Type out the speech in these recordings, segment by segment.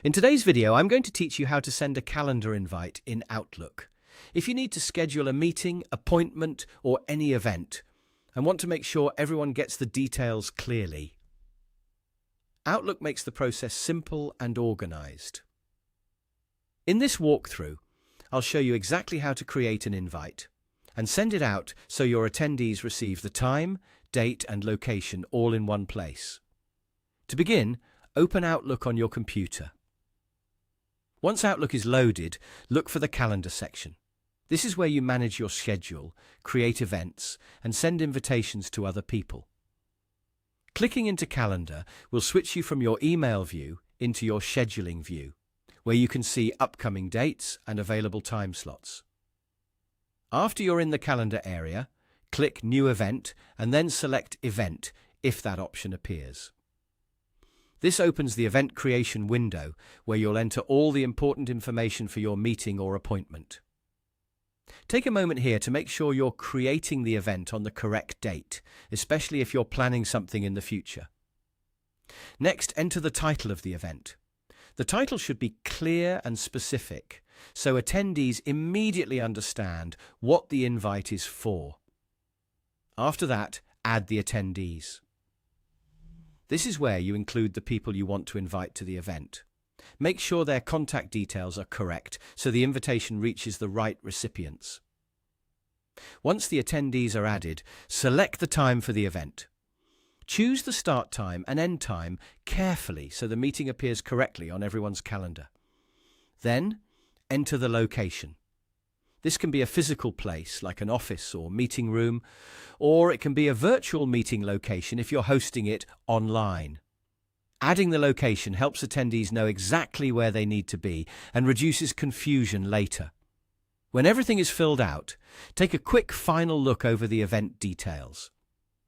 In today's video, I'm going to teach you how to send a calendar invite in Outlook. If you need to schedule a meeting, appointment, or any event, and want to make sure everyone gets the details clearly, Outlook makes the process simple and organized. In this walkthrough, I'll show you exactly how to create an invite and send it out so your attendees receive the time, date, and location all in one place. To begin, open Outlook on your computer. Once Outlook is loaded, look for the Calendar section. This is where you manage your schedule, create events, and send invitations to other people. Clicking into Calendar will switch you from your email view into your scheduling view, where you can see upcoming dates and available time slots. After you're in the Calendar area, click New Event and then select Event if that option appears. This opens the event creation window where you'll enter all the important information for your meeting or appointment. Take a moment here to make sure you're creating the event on the correct date, especially if you're planning something in the future. Next, enter the title of the event. The title should be clear and specific, so attendees immediately understand what the invite is for. After that, add the attendees. This is where you include the people you want to invite to the event. Make sure their contact details are correct so the invitation reaches the right recipients. Once the attendees are added, select the time for the event. Choose the start time and end time carefully so the meeting appears correctly on everyone's calendar. Then, enter the location. This can be a physical place like an office or meeting room, or it can be a virtual meeting location if you're hosting it online. Adding the location helps attendees know exactly where they need to be and reduces confusion later. When everything is filled out, take a quick final look over the event details.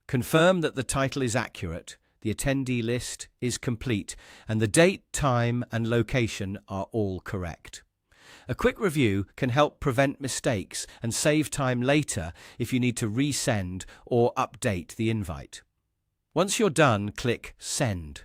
Confirm that the title is accurate, the attendee list is complete, and the date, time, and location are all correct. A quick review can help prevent mistakes and save time later if you need to resend or update the invite. Once you're done, click Send.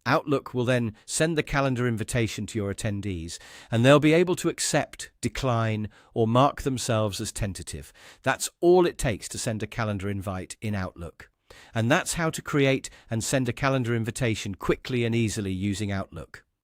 Outlook will then send the calendar invitation to your attendees, and they'll be able to accept, decline, or mark themselves as tentative. That's all it takes to send a calendar invite in Outlook. And that's how to create and send a calendar invitation quickly and easily using Outlook.